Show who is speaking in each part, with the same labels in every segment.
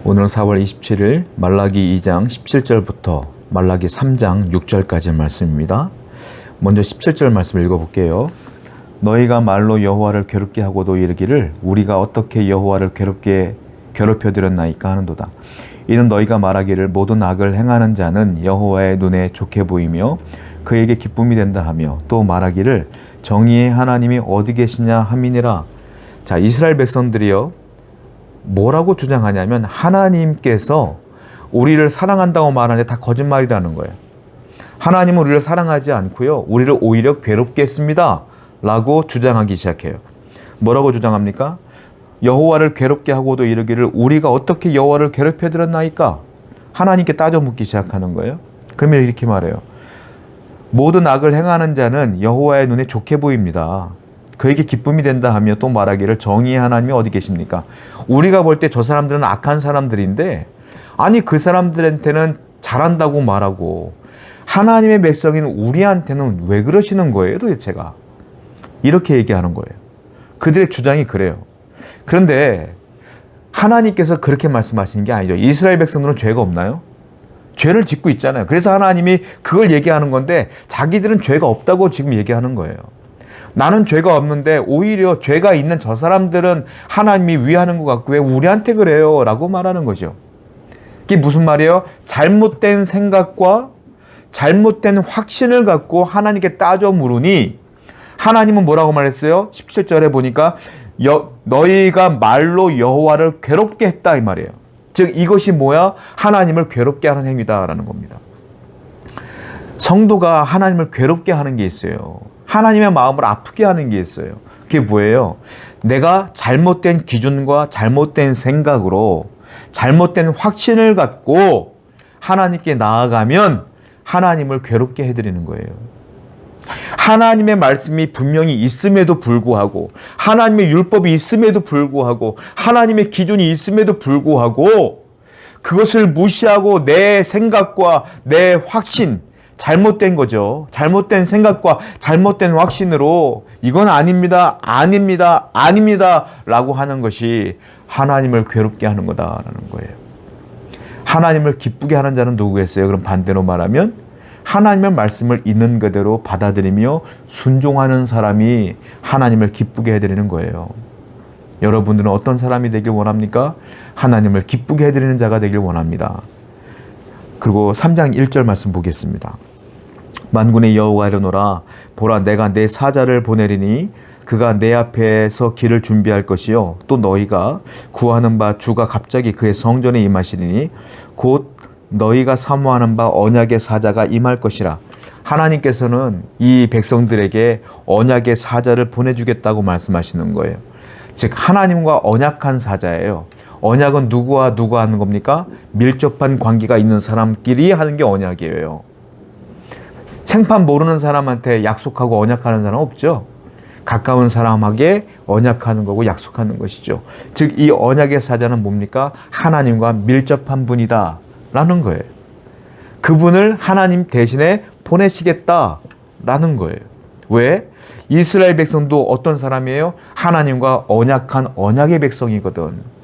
Speaker 1: 오늘은 4월 27일 말라기 2장 17절부터 말라기 3장 6절까지의 말씀입니다. 먼저 17절 말씀을 읽어볼게요. 너희가 말로 여호와를 괴롭게 하고도 이르기를 우리가 어떻게 여호와를 괴롭혀드렸나이까 하는도다. 이는 너희가 말하기를 모든 악을 행하는 자는 여호와의 눈에 좋게 보이며 그에게 기쁨이 된다 하며 또 말하기를 정의의 하나님이 어디 계시냐 함이니라. 자, 이스라엘 백성들이요, 뭐라고 주장하냐면 하나님께서 우리를 사랑한다고 말하는데 다 거짓말이라는 거예요. 하나님은 우리를 사랑하지 않고요, 우리를 오히려 괴롭게 했습니다 라고 주장하기 시작해요. 뭐라고 주장합니까? 여호와를 괴롭게 하고도 이르기를 우리가 어떻게 여호와를 괴롭혀드렸나이까? 하나님께 따져 묻기 시작하는 거예요. 그러면 이렇게 말해요. 모든 악을 행하는 자는 여호와의 눈에 좋게 보입니다. 그에게 기쁨이 된다 하며 또 말하기를 정의의 하나님이 어디 계십니까? 우리가 볼 때 저 사람들은 악한 사람들인데, 아니 그 사람들한테는 잘한다고 말하고 하나님의 백성인 우리한테는 왜 그러시는 거예요 도대체가? 이렇게 얘기하는 거예요. 그들의 주장이 그래요. 그런데 하나님께서 그렇게 말씀하시는 게 아니죠. 이스라엘 백성들은 죄가 없나요? 죄를 짓고 있잖아요. 그래서 하나님이 그걸 얘기하는 건데 자기들은 죄가 없다고 지금 얘기하는 거예요. 나는 죄가 없는데 오히려 죄가 있는 저 사람들은 하나님이 위하는 것 같고 왜 우리한테 그래요? 라고 말하는 거죠. 이게 무슨 말이에요? 잘못된 생각과 잘못된 확신을 갖고 하나님께 따져 물으니 하나님은 뭐라고 말했어요? 17절에 보니까 너희가 말로 여호와를 괴롭게 했다 이 말이에요. 즉 이것이 뭐야? 하나님을 괴롭게 하는 행위다라는 겁니다. 성도가 하나님을 괴롭게 하는 게 있어요. 하나님의 마음을 아프게 하는 게 있어요. 그게 뭐예요? 내가 잘못된 기준과 잘못된 생각으로 잘못된 확신을 갖고 하나님께 나아가면 하나님을 괴롭게 해드리는 거예요. 하나님의 말씀이 분명히 있음에도 불구하고 하나님의 율법이 있음에도 불구하고 하나님의 기준이 있음에도 불구하고 그것을 무시하고 내 생각과 내 확신, 잘못된 거죠. 잘못된 생각과 잘못된 확신으로 이건 아닙니다, 아닙니다, 아닙니다 라고 하는 것이 하나님을 괴롭게 하는 거다라는 거예요. 하나님을 기쁘게 하는 자는 누구겠어요? 그럼 반대로 말하면 하나님의 말씀을 있는 그대로 받아들이며 순종하는 사람이 하나님을 기쁘게 해드리는 거예요. 여러분들은 어떤 사람이 되길 원합니까? 하나님을 기쁘게 해드리는 자가 되길 원합니다. 그리고 3장 1절 말씀 보겠습니다. 만군의 여호와 이르노라 보라 내가 내 사자를 보내리니 그가 내 앞에서 길을 준비할 것이요 또 너희가 구하는 바 주가 갑자기 그의 성전에 임하시리니 곧 너희가 사모하는 바 언약의 사자가 임할 것이라. 하나님께서는 이 백성들에게 언약의 사자를 보내주겠다고 말씀하시는 거예요. 즉 하나님과 언약한 사자예요. 언약은 누구와 누가 하는 겁니까? 밀접한 관계가 있는 사람끼리 하는 게 언약이에요. 생판 모르는 사람한테 약속하고 언약하는 사람 없죠. 가까운 사람에게 언약하는 거고 약속하는 것이죠. 즉 이 언약의 사자는 뭡니까? 하나님과 밀접한 분이다 라는 거예요. 그분을 하나님 대신에 보내시겠다라는 거예요. 왜? 이스라엘 백성도 어떤 사람이에요? 하나님과 언약한 언약의 백성이거든.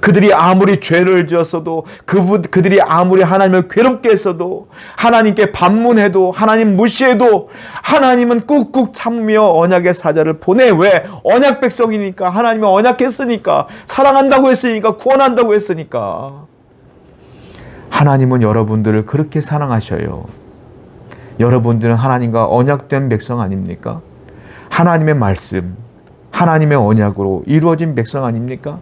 Speaker 1: 그들이 아무리 죄를 지었어도 그들이 아무리 하나님을 괴롭게 했어도 하나님께 반문해도 하나님 무시해도 하나님은 꾹꾹 참으며 언약의 사자를 보내. 왜? 언약 백성이니까. 하나님이 언약했으니까. 사랑한다고 했으니까. 구원한다고 했으니까. 하나님은 여러분들을 그렇게 사랑하셔요. 여러분들은 하나님과 언약된 백성 아닙니까? 하나님의 말씀, 하나님의 언약으로 이루어진 백성 아닙니까?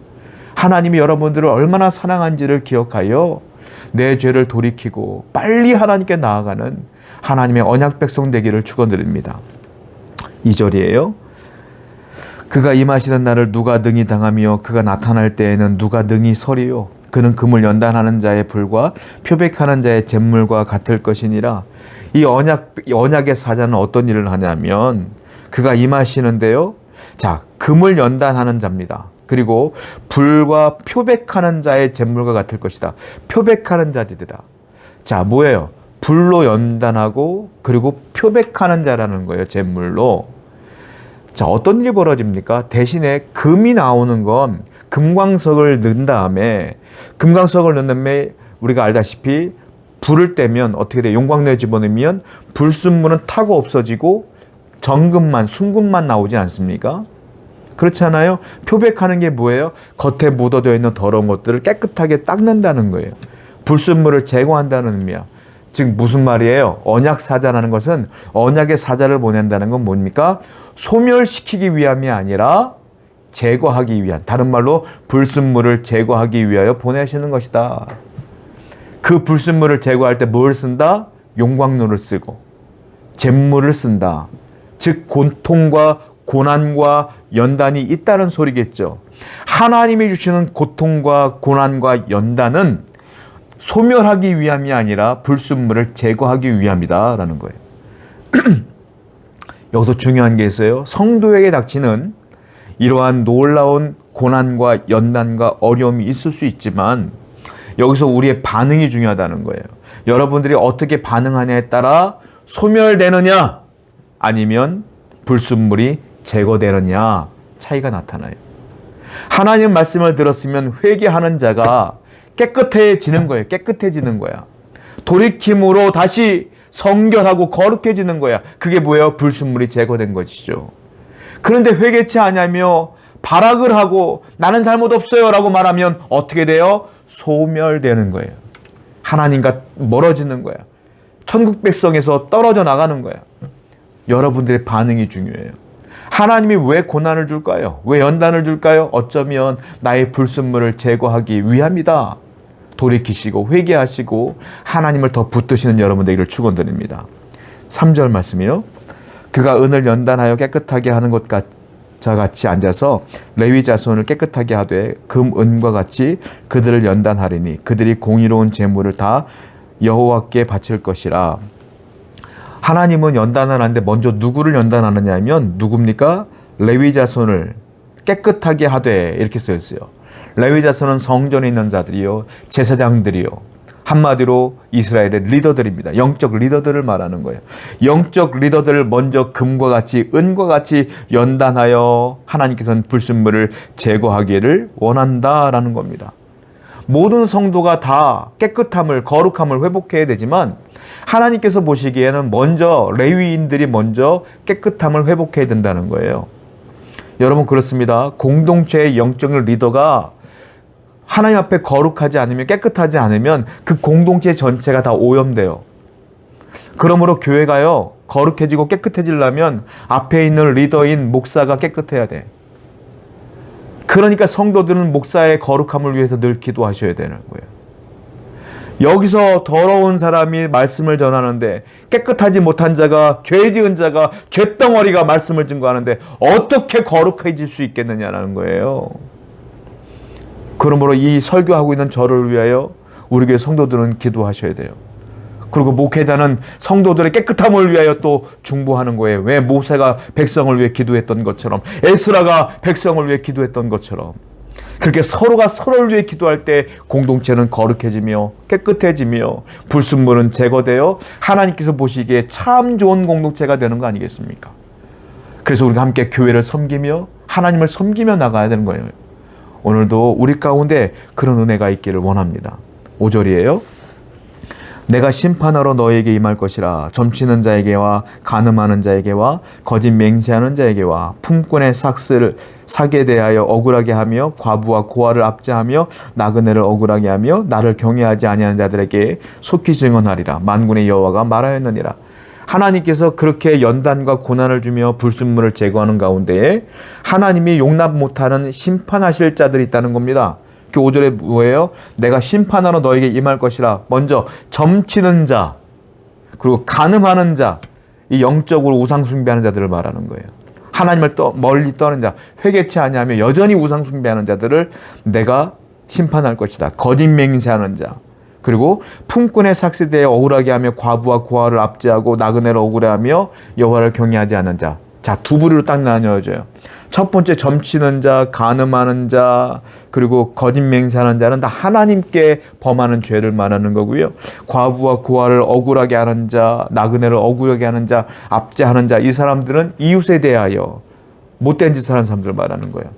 Speaker 1: 하나님이 여러분들을 얼마나 사랑한지를 기억하여 내 죄를 돌이키고 빨리 하나님께 나아가는 하나님의 언약 백성 되기를 축원드립니다. 2절이에요. 그가 임하시는 날을 누가 능히 당하며 그가 나타날 때에는 누가 능히 서리요. 그는 금을 연단하는 자의 불과 표백하는 자의 잿물과 같을 것이니라. 이 언약의 사자는 어떤 일을 하냐면 그가 임하시는데요. 자, 금을 연단하는 자입니다. 그리고 불과 표백하는 자의 잿물과 같을 것이다. 표백하는 자들이라. 자, 뭐예요? 불로 연단하고 그리고 표백하는 자라는 거예요. 잿물로. 자, 어떤 일이 벌어집니까? 대신에 금이 나오는 건 금광석을 넣은 다음에 우리가 알다시피 불을 떼면 어떻게 돼? 용광로에 집어넣으면 불순물은 타고 없어지고 정금만, 순금만 나오지 않습니까? 그렇잖아요. 표백하는 게 뭐예요? 겉에 묻어져 있는 더러운 것들을 깨끗하게 닦는다는 거예요. 불순물을 제거한다는 의미야. 즉 무슨 말이에요? 언약 사자라는 것은 언약의 사자를 보낸다는 건 뭡니까? 소멸시키기 위함이 아니라 제거하기 위한, 다른 말로 불순물을 제거하기 위하여 보내시는 것이다. 그 불순물을 제거할 때 뭘 쓴다? 용광로를 쓰고 잿물을 쓴다. 즉 고통과 고난과 연단이 있다는 소리겠죠. 하나님이 주시는 고통과 고난과 연단은 소멸하기 위함이 아니라 불순물을 제거하기 위함이다라는 거예요. 여기서 중요한 게 있어요. 성도에게 닥치는 이러한 놀라운 고난과 연단과 어려움이 있을 수 있지만 여기서 우리의 반응이 중요하다는 거예요. 여러분들이 어떻게 반응하냐에 따라 소멸되느냐 아니면 불순물이 제거되느냐 차이가 나타나요. 하나님 말씀을 들었으면 회개하는 자가 깨끗해지는 거예요. 깨끗해지는 거야. 돌이킴으로 다시 성결하고 거룩해지는 거야. 그게 뭐예요? 불순물이 제거된 것이죠. 그런데 회개치 않으며 발악을 하고 나는 잘못 없어요 라고 말하면 어떻게 돼요? 소멸되는 거예요. 하나님과 멀어지는 거야. 천국 백성에서 떨어져 나가는 거야. 여러분들의 반응이 중요해요. 하나님이 왜 고난을 줄까요? 왜 연단을 줄까요? 어쩌면 나의 불순물을 제거하기 위함이다. 돌이키시고 회개하시고 하나님을 더 붙드시는 여러분들에게 축원드립니다. 3절 말씀이요. 그가 은을 연단하여 깨끗하게 하는 것 같이 앉아서 레위 자손을 깨끗하게 하되 금 은과 같이 그들을 연단하리니 그들이 공의로운 제물을 다 여호와께 바칠 것이라. 하나님은 연단을 하는데 먼저 누구를 연단하느냐 하면 누굽니까? 레위 자손을 깨끗하게 하되 이렇게 써 있어요. 레위 자손은 성전에 있는 자들이요, 제사장들이요. 한마디로 이스라엘의 리더들입니다. 영적 리더들을 말하는 거예요. 영적 리더들을 먼저 금과 같이 은과 같이 연단하여 하나님께서는 불순물을 제거하기를 원한다라는 겁니다. 모든 성도가 다 깨끗함을, 거룩함을 회복해야 되지만 하나님께서 보시기에는 먼저 레위인들이 먼저 깨끗함을 회복해야 된다는 거예요. 여러분 그렇습니다. 공동체의 영적 리더가 하나님 앞에 거룩하지 않으면, 깨끗하지 않으면 그 공동체 전체가 다 오염돼요. 그러므로 교회가요, 거룩해지고 깨끗해지려면 앞에 있는 리더인 목사가 깨끗해야 돼. 그러니까 성도들은 목사의 거룩함을 위해서 늘 기도하셔야 되는 거예요. 여기서 더러운 사람이 말씀을 전하는데 깨끗하지 못한 자가, 죄 지은 자가, 죄덩어리가 말씀을 증거하는데 어떻게 거룩해질 수 있겠느냐라는 거예요. 그러므로 이 설교하고 있는 저를 위하여 우리 교회 성도들은 기도하셔야 돼요. 그리고 목회자는 성도들의 깨끗함을 위하여 또 중보하는 거예요. 왜 모세가 백성을 위해 기도했던 것처럼, 에스라가 백성을 위해 기도했던 것처럼, 그렇게 서로가 서로를 위해 기도할 때 공동체는 거룩해지며 깨끗해지며 불순물은 제거되어 하나님께서 보시기에 참 좋은 공동체가 되는 거 아니겠습니까? 그래서 우리가 함께 교회를 섬기며 하나님을 섬기며 나가야 되는 거예요. 오늘도 우리 가운데 그런 은혜가 있기를 원합니다. 5절이에요. 내가 심판하러 너에게 임할 것이라. 점치는 자에게와 간음하는 자에게와 거짓 맹세하는 자에게와 품꾼의 삭에 대하여 억울하게 하며 과부와 고아를 압제하며 나그네를 억울하게 하며 나를 경외하지 아니하는 자들에게 속히 증언하리라. 만군의 여호와가 말하였느니라. 하나님께서 그렇게 연단과 고난을 주며 불순물을 제거하는 가운데에 하나님이 용납 못하는 심판하실 자들이 있다는 겁니다. 그 5절에 뭐예요? 내가 심판하러 너에게 임할 것이라. 먼저 점치는 자, 그리고 간음하는 자, 이 영적으로 우상 숭배하는 자들을 말하는 거예요. 하나님을 멀리 떠는 자, 회개치 아니하며 여전히 우상 숭배하는 자들을 내가 심판할 것이다. 거짓 맹세하는 자, 그리고 품꾼의 삭스에 대해 억울하게 하며 과부와 고아를 압제하고 나그네를 억울해하며 여호와를 경외하지 않는 자. 자, 두 부류로 딱 나뉘어져요. 첫 번째 점치는 자, 간음하는 자, 그리고 거짓 맹세하는 자는 다 하나님께 범하는 죄를 말하는 거고요. 과부와 고아를 억울하게 하는 자, 나그네를 억울하게 하는 자, 압제하는 자, 이 사람들은 이웃에 대하여 못된 짓을 하는 사람들을 말하는 거예요.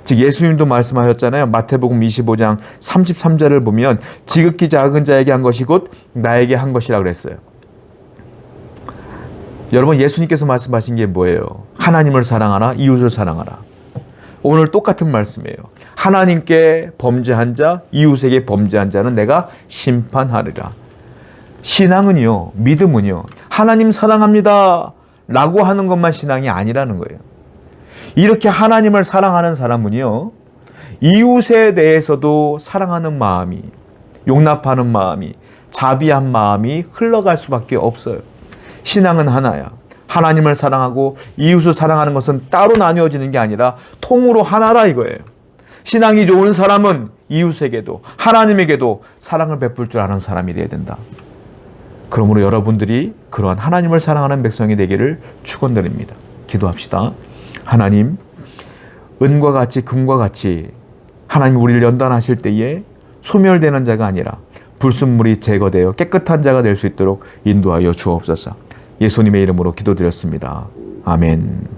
Speaker 1: 즉 예수님도 말씀하셨잖아요. 마태복음 25장 33절을 보면 지극히 작은 자에게 한 것이 곧 나에게 한 것이라 그랬어요. 여러분, 예수님께서 말씀하신 게 뭐예요? 하나님을 사랑하라, 이웃을 사랑하라. 오늘 똑같은 말씀이에요. 하나님께 범죄한 자, 이웃에게 범죄한 자는 내가 심판하리라. 신앙은요, 믿음은요, 하나님 사랑합니다 라고 하는 것만 신앙이 아니라는 거예요. 이렇게 하나님을 사랑하는 사람은요, 이웃에 대해서도 사랑하는 마음이, 용납하는 마음이, 자비한 마음이 흘러갈 수밖에 없어요. 신앙은 하나야. 하나님을 사랑하고 이웃을 사랑하는 것은 따로 나뉘어지는 게 아니라 통으로 하나라 이거예요. 신앙이 좋은 사람은 이웃에게도 하나님에게도 사랑을 베풀 줄 아는 사람이 되어야 된다. 그러므로 여러분들이 그러한 하나님을 사랑하는 백성이 되기를 축원드립니다. 기도합시다. 하나님, 은과 같이 금과 같이 하나님 우리를 연단하실 때에 소멸되는 자가 아니라 불순물이 제거되어 깨끗한 자가 될 수 있도록 인도하여 주옵소서. 예수님의 이름으로 기도드렸습니다. 아멘.